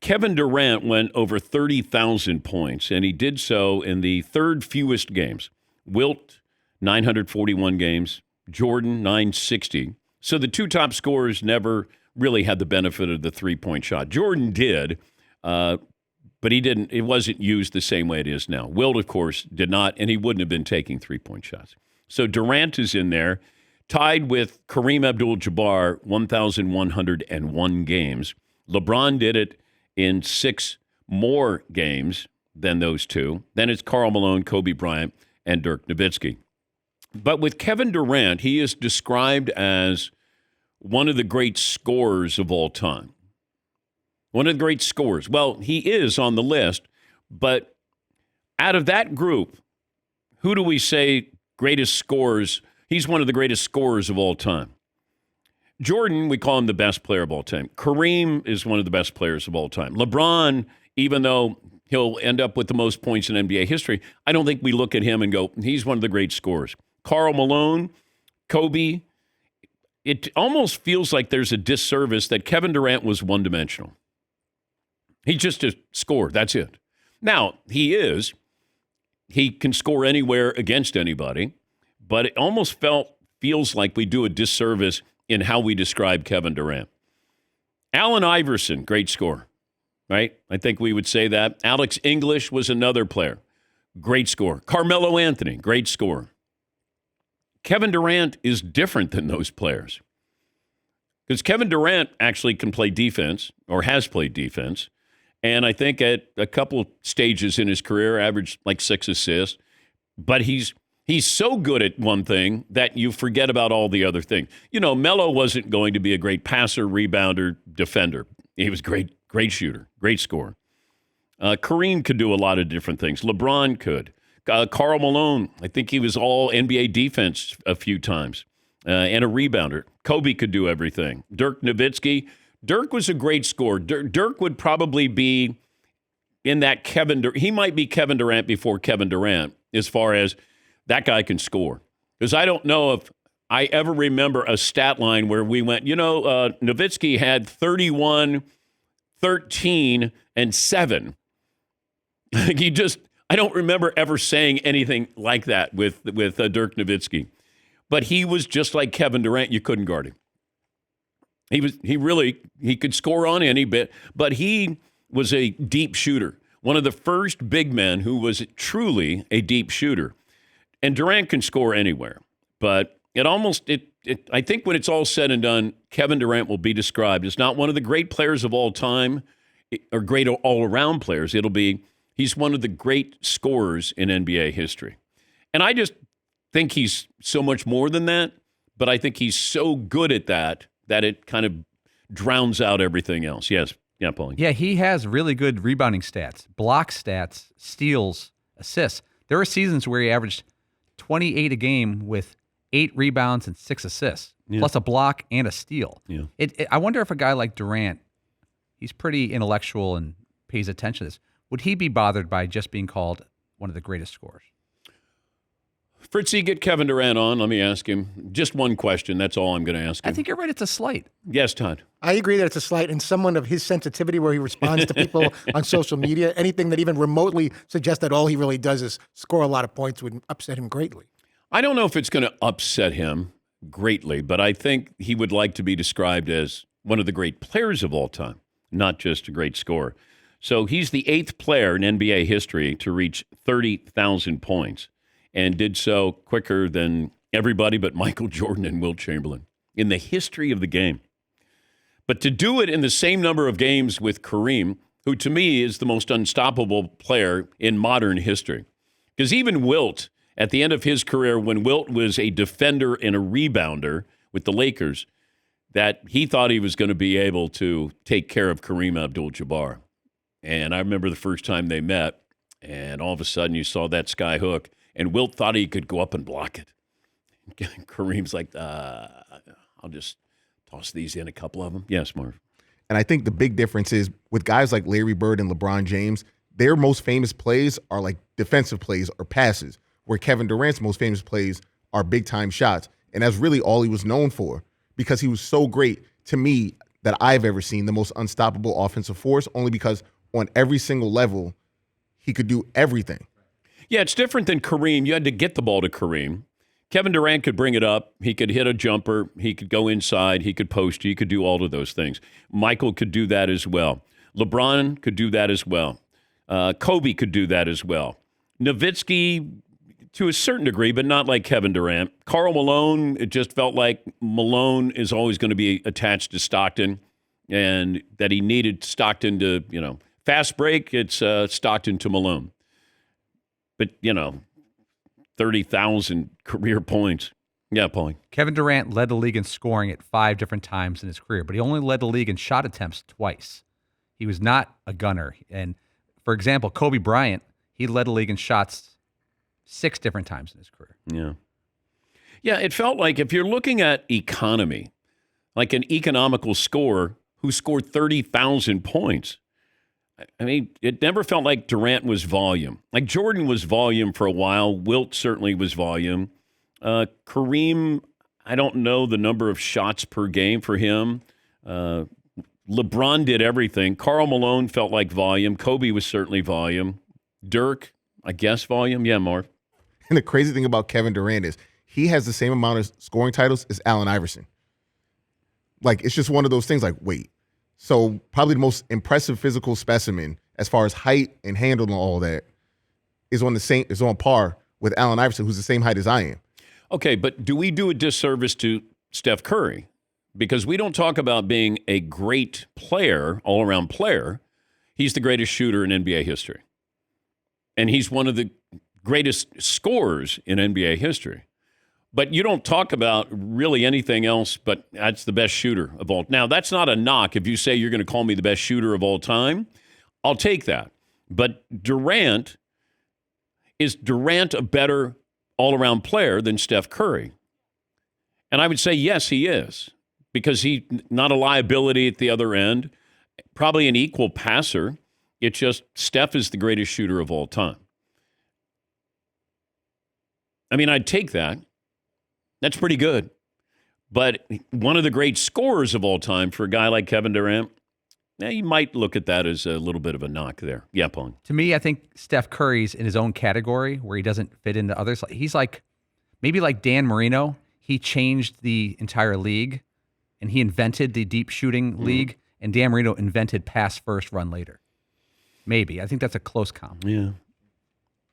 Kevin Durant went over 30,000 points, and he did so in the third fewest games. Wilt, 941 games. Jordan, 960. So the two top scorers never really had the benefit of the three-point shot. Jordan did, but he didn't. It wasn't used the same way it is now. Wilt, of course, did not, and he wouldn't have been taking three-point shots. So Durant is in there, tied with Kareem Abdul-Jabbar, 1,101 games. LeBron did it in 6 more games than those two. Then it's Karl Malone, Kobe Bryant, and Dirk Nowitzki. But with Kevin Durant, he is described as one of the great scorers of all time. One of the great scorers. Well, he is on the list, but out of that group, who do we say greatest scorers? He's one of the greatest scorers of all time. Jordan, we call him the best player of all time. Kareem is one of the best players of all time. LeBron, even though he'll end up with the most points in NBA history, I don't think we look at him and go, he's one of the great scorers. Karl Malone, Kobe, it almost feels like there's a disservice that Kevin Durant was one-dimensional. He's just a scorer. That's it. Now, he can score anywhere against anybody, but it almost feels like we do a disservice in how we describe Kevin Durant. Allen Iverson, great scorer, right? I think we would say that. Alex English was another player, great scorer. Carmelo Anthony, great scorer. Kevin Durant is different than those players because Kevin Durant actually can play defense or has played defense. And I think at a couple stages in his career, averaged like 6 assists. But he's so good at one thing that you forget about all the other things. You know, Melo wasn't going to be a great passer, rebounder, defender. He was great shooter, great scorer. Kareem could do a lot of different things. LeBron could. Karl Malone, I think he was all NBA defense a few times and a rebounder. Kobe could do everything. Dirk Nowitzki. Dirk was a great scorer. Dirk would probably be in that he might be Kevin Durant before Kevin Durant as far as that guy can score. Because I don't know if I ever remember a stat line where we went, Nowitzki had 31, 13, and 7. I don't remember ever saying anything like that with Dirk Nowitzki. But he was just like Kevin Durant. You couldn't guard him. He could score on any bit, but he was a deep shooter. One of the first big men who was truly a deep shooter. And Durant can score anywhere. But I think when it's all said and done, Kevin Durant will be described as not one of the great players of all time or great all-around players. He's one of the great scorers in NBA history. And I just think he's so much more than that, but I think he's so good at that it kind of drowns out everything else. Yes. Yeah, Paulie. Yeah, he has really good rebounding stats, block stats, steals, assists. There were seasons where he averaged 28 a game with 8 rebounds and 6 assists, plus a block and a steal. Yeah. I wonder if a guy like Durant, he's pretty intellectual and pays attention to this. Would he be bothered by just being called one of the greatest scorers? Fritzy, get Kevin Durant on. Let me ask him just one question. That's all I'm going to ask him. I think you're right. It's a slight. Yes, Todd. I agree that it's a slight, and someone of his sensitivity where he responds to people on social media, anything that even remotely suggests that all he really does is score a lot of points would upset him greatly. I don't know if it's going to upset him greatly, but I think he would like to be described as one of the great players of all time, not just a great scorer. So he's the 8th player in NBA history to reach 30,000 points and did so quicker than everybody but Michael Jordan and Wilt Chamberlain in the history of the game. But to do it in the same number of games with Kareem, who to me is the most unstoppable player in modern history. Because even Wilt, at the end of his career, when Wilt was a defender and a rebounder with the Lakers, that he thought he was going to be able to take care of Kareem Abdul-Jabbar. And I remember the first time they met, and all of a sudden you saw that sky hook, and Wilt thought he could go up and block it. Kareem's like, I'll just toss these in, a couple of them. Yes, Marv. And I think the big difference is with guys like Larry Bird and LeBron James, their most famous plays are like defensive plays or passes, where Kevin Durant's most famous plays are big-time shots. And that's really all he was known for because he was so great. To me, that I've ever seen, the most unstoppable offensive force, only because on every single level, he could do everything. Yeah, it's different than Kareem. You had to get the ball to Kareem. Kevin Durant could bring it up. He could hit a jumper. He could go inside. He could post. He could do all of those things. Michael could do that as well. LeBron could do that as well. Kobe could do that as well. Nowitzki, to a certain degree, but not like Kevin Durant. Karl Malone, it just felt like Malone is always going to be attached to Stockton, and that he needed Stockton to, fast break, it's Stockton to Malone. But, 30,000 career points. Yeah, Paulie. Kevin Durant led the league in scoring at 5 different times in his career, but he only led the league in shot attempts twice. He was not a gunner. And, for example, Kobe Bryant, he led the league in shots 6 different times in his career. Yeah. Yeah, it felt like if you're looking at economy, like an economical scorer who scored 30,000 points, I mean, it never felt like Durant was volume. Like Jordan was volume for a while. Wilt certainly was volume. Kareem, I don't know the number of shots per game for him. LeBron did everything. Karl Malone felt like volume. Kobe was certainly volume. Dirk, I guess volume. Yeah, Marv. And the crazy thing about Kevin Durant is he has the same amount of scoring titles as Allen Iverson. Like, it's just one of those things like, wait. So probably the most impressive physical specimen as far as height and handle and all that is on par with Allen Iverson, who's the same height as I am. Okay, but do we do a disservice to Steph Curry? Because we don't talk about being a great player, all-around player. He's the greatest shooter in NBA history. And he's one of the greatest scorers in NBA history. But you don't talk about really anything else, but that's the best shooter of all. Now, that's not a knock. If you say you're going to call me the best shooter of all time, I'll take that. But is Durant a better all-around player than Steph Curry? And I would say, yes, he is, because he's not a liability at the other end, probably an equal passer. It's just Steph is the greatest shooter of all time. I mean, I'd take that. That's pretty good. But one of the great scorers of all time for a guy like Kevin Durant, you might look at that as a little bit of a knock there. Yeah, Paul. To me, I think Steph Curry's in his own category where he doesn't fit into others. He's maybe like Dan Marino. He changed the entire league, and he invented the deep shooting league, and Dan Marino invented pass first, run later. Maybe. I think that's a close comp. Yeah.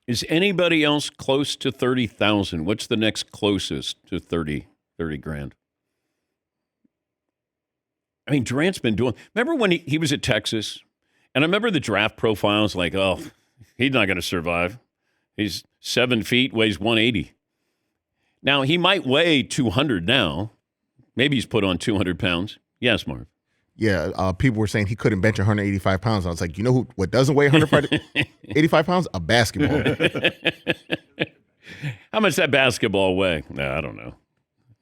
Is anybody else close to 30,000? What's the next closest to 30 grand? I mean, Durant's been doing. Remember when he was at Texas? And I remember the draft profiles like, oh, he's not going to survive. He's 7 feet, weighs 180. Now, he might weigh 200 now. Maybe he's put on 200 pounds. Yes, Marv. Yeah, people were saying he couldn't bench 185 pounds. I was like, you know what doesn't weigh 185 pounds? A basketball. How much that basketball weigh? I don't know.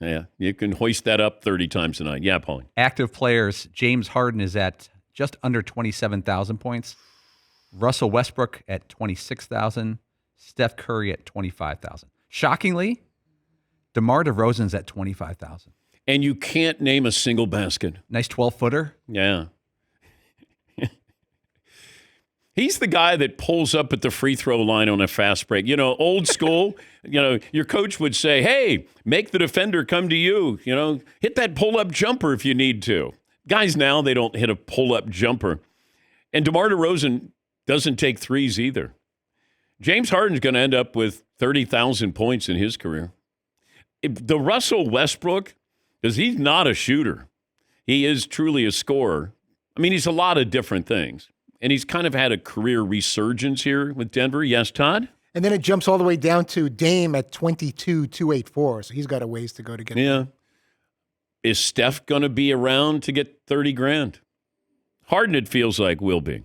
Yeah, you can hoist that up 30 times a night. Yeah, Paulie. Active players, James Harden is at just under 27,000 points. Russell Westbrook at 26,000. Steph Curry at 25,000. Shockingly, DeMar DeRozan's at 25,000. And you can't name a single basket. Nice 12-footer. Yeah. He's the guy that pulls up at the free throw line on a fast break. You know, old school, your coach would say, hey, make the defender come to you. Hit that pull-up jumper if you need to. Guys now, they don't hit a pull-up jumper. And DeMar DeRozan doesn't take threes either. James Harden's going to end up with 30,000 points in his career. The Russell Westbrook, because he's not a shooter. He is truly a scorer. I mean, he's a lot of different things. And he's kind of had a career resurgence here with Denver. Yes, Todd? And then it jumps all the way down to Dame at 22,284. So he's got a ways to go to get Yeah. Is Steph going to be around to get 30 grand? Harden, it feels like, will be.